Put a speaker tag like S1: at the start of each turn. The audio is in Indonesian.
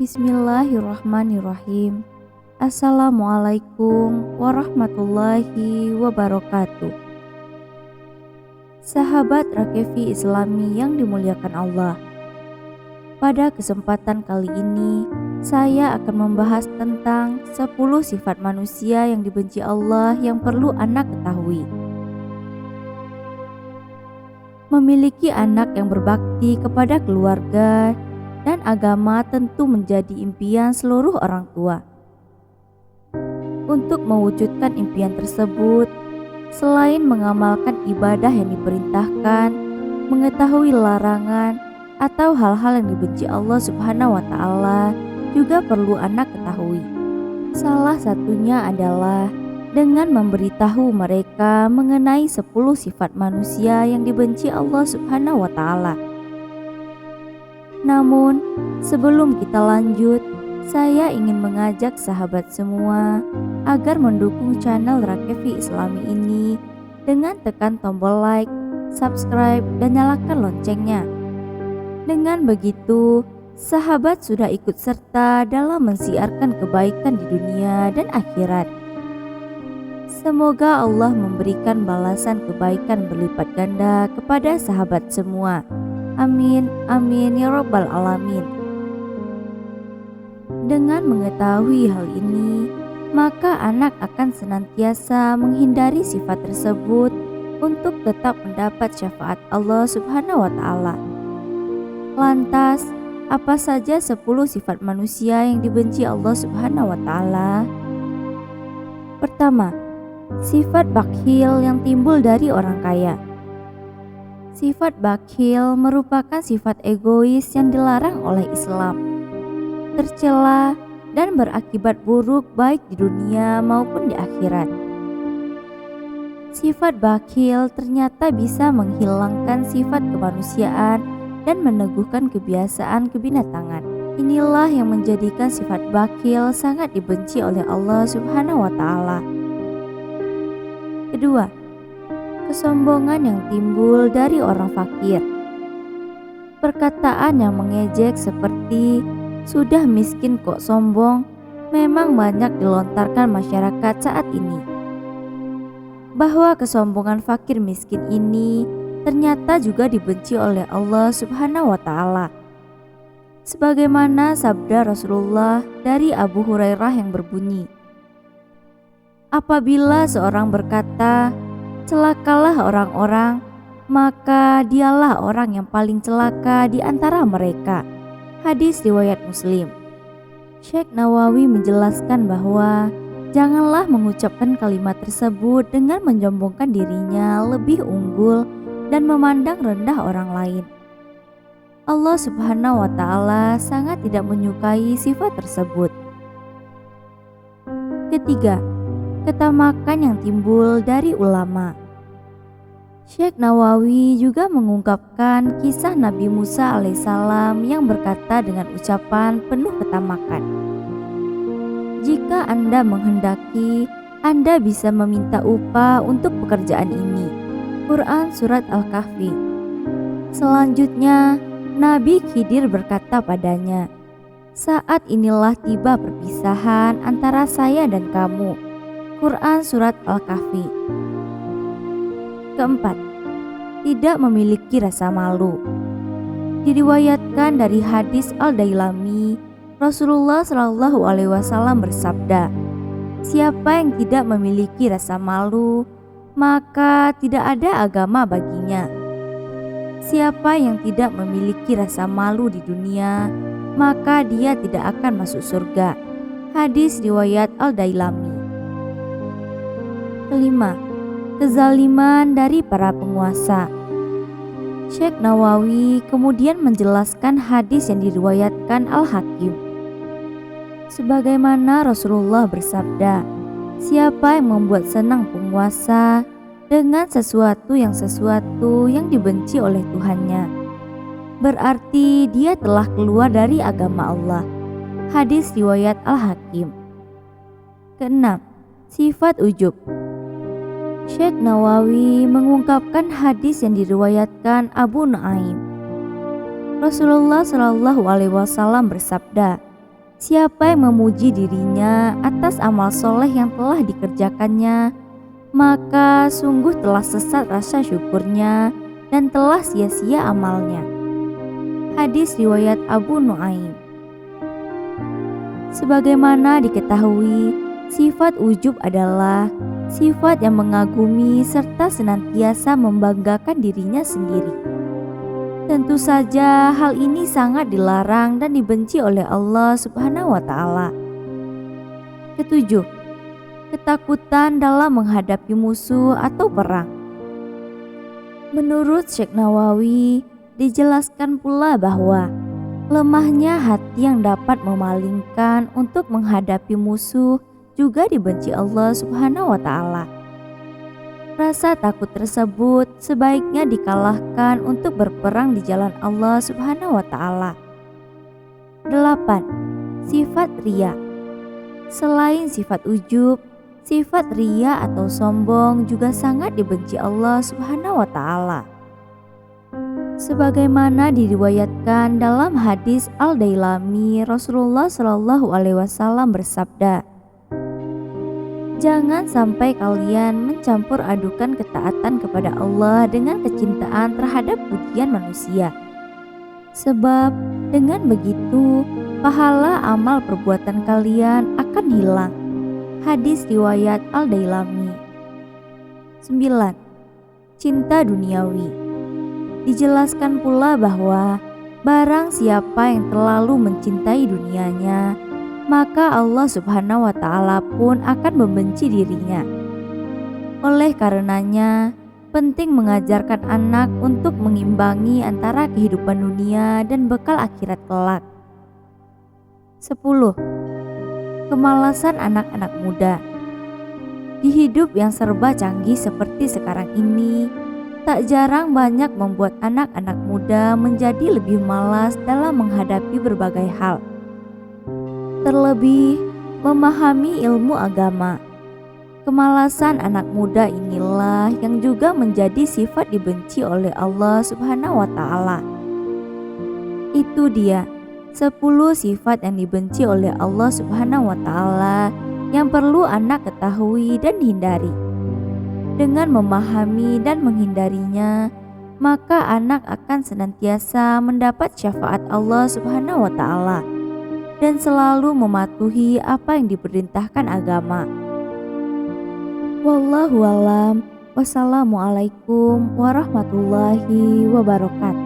S1: Bismillahirrahmanirrahim. Assalamualaikum warahmatullahi wabarakatuh. Sahabat Rakevi Islami yang dimuliakan Allah. Pada kesempatan kali ini, saya akan membahas tentang 10 sifat manusia yang dibenci Allah yang perlu anak ketahui. Memiliki anak yang berbakti kepada keluarga dan agama tentu menjadi impian seluruh orang tua. Untuk mewujudkan impian tersebut, selain mengamalkan ibadah yang diperintahkan, mengetahui larangan atau hal-hal yang dibenci Allah Subhanahu wa Ta'ala, juga perlu anak ketahui. Salah satunya adalah dengan memberitahu mereka mengenai 10 sifat manusia yang dibenci Allah Subhanahu wa Ta'ala. Namun, sebelum kita lanjut, saya ingin mengajak sahabat semua agar mendukung channel Rakevi Islami ini dengan tekan tombol like, subscribe, dan nyalakan loncengnya. Dengan begitu, sahabat sudah ikut serta dalam mensiarkan kebaikan di dunia dan akhirat. Semoga Allah memberikan balasan kebaikan berlipat ganda kepada sahabat semua. Amin, amin ya rabbal alamin. Dengan mengetahui hal ini, maka anak akan senantiasa menghindari sifat tersebut untuk tetap mendapat syafaat Allah Subhanahu wa Ta'ala. Lantas, apa saja 10 sifat manusia yang dibenci Allah Subhanahu wa Ta'ala? Pertama, sifat bakhil yang timbul dari orang kaya. Sifat bakhil merupakan sifat egois yang dilarang oleh Islam, tercela dan berakibat buruk baik di dunia maupun di akhirat. Sifat bakhil ternyata bisa menghilangkan sifat kemanusiaan dan meneguhkan kebiasaan kebinatangan. Inilah yang menjadikan sifat bakhil sangat dibenci oleh Allah Subhanahu wa Ta'ala. Kedua, kesombongan yang timbul dari orang fakir. Perkataan yang mengejek seperti "sudah miskin kok sombong" memang banyak dilontarkan masyarakat saat ini. Bahwa kesombongan fakir miskin ini ternyata juga dibenci oleh Allah Subhanahu wa Ta'ala. Sebagaimana sabda Rasulullah dari Abu Hurairah yang berbunyi, apabila seorang berkata, "Celakalah orang-orang," maka dialah orang yang paling celaka di antara mereka. Hadis riwayat Muslim. Syekh Nawawi menjelaskan bahwa janganlah mengucapkan kalimat tersebut dengan menyombongkan dirinya lebih unggul dan memandang rendah orang lain. Allah Subhanahu wa Ta'ala sangat tidak menyukai sifat tersebut. Ketiga, ketamakan yang timbul dari ulama. Syekh Nawawi juga mengungkapkan kisah Nabi Musa alaihissalam yang berkata dengan ucapan penuh ketamakan, "Jika Anda menghendaki, Anda bisa meminta upah untuk pekerjaan ini." Quran Surat Al-Kahfi. Selanjutnya, Nabi Khidir berkata padanya, "Saat inilah tiba perpisahan antara saya dan kamu." Quran Surat Al-Kahfi. Keempat, tidak memiliki rasa malu. Diriwayatkan dari hadis Al-Dailami, Rasulullah Shallallahu Alaihi Wasallam bersabda, "Siapa yang tidak memiliki rasa malu, maka tidak ada agama baginya. Siapa yang tidak memiliki rasa malu di dunia, maka dia tidak akan masuk surga." Hadis riwayat Al-Dailami. Kelima, kezaliman dari para penguasa. Syekh Nawawi kemudian menjelaskan hadis yang diriwayatkan Al-Hakim. Sebagaimana Rasulullah bersabda, "Siapa yang membuat senang penguasa dengan sesuatu yang dibenci oleh Tuhannya, berarti dia telah keluar dari agama Allah." Hadis riwayat Al-Hakim. Keenam, sifat ujub. Syekh Nawawi mengungkapkan hadis yang diriwayatkan Abu Nuaim. Rasulullah Shallallahu Alaihi Wasallam bersabda, Siapa yang memuji dirinya atas amal soleh yang telah dikerjakannya, maka sungguh telah sesat rasa syukurnya dan telah sia-sia amalnya. Hadis riwayat Abu Nuaim. Sebagaimana diketahui, sifat ujub adalah sifat yang mengagumi serta senantiasa membanggakan dirinya sendiri. Tentu saja hal ini sangat dilarang dan dibenci oleh Allah Subhanahu wa taala. Ketujuh, ketakutan dalam menghadapi musuh atau perang. Menurut Syekh Nawawi, dijelaskan pula bahwa lemahnya hati yang dapat memalingkan untuk menghadapi musuh juga dibenci Allah Subhanahu wa taala. Rasa takut tersebut sebaiknya dikalahkan untuk berperang di jalan Allah Subhanahu wa taala. 8. Sifat riya. Selain sifat ujub, sifat riya atau sombong juga sangat dibenci Allah Subhanahu wa taala. Sebagaimana diriwayatkan dalam hadis Al-Dailami, Rasulullah Shallallahu alaihi wasallam bersabda, "Jangan sampai kalian mencampur adukan ketaatan kepada Allah dengan kecintaan terhadap pujian manusia. Sebab dengan begitu, pahala amal perbuatan kalian akan hilang." Hadis riwayat Al-Dailami. 9. Cinta duniawi. Dijelaskan pula bahwa barang siapa yang terlalu mencintai dunianya, maka Allah Subhanahu wa taala pun akan membenci dirinya. Oleh karenanya, penting mengajarkan anak untuk mengimbangi antara kehidupan dunia dan bekal akhirat kelak. 10. Kemalasan anak-anak muda. Di hidup yang serba canggih seperti sekarang ini, tak jarang banyak membuat anak-anak muda menjadi lebih malas dalam menghadapi berbagai hal. Terlebih, memahami ilmu agama. Kemalasan anak muda inilah yang juga menjadi sifat dibenci oleh Allah Subhanahu wa taala. Itu dia 10 sifat yang dibenci oleh Allah Subhanahu wa taala yang perlu anak ketahui dan hindari. Dengan memahami dan menghindarinya, maka anak akan senantiasa mendapat syafaat Allah Subhanahu wa taala dan selalu mematuhi apa yang diperintahkan agama. Wallahu a'lam. Wassalamualaikum warahmatullahi wabarakatuh.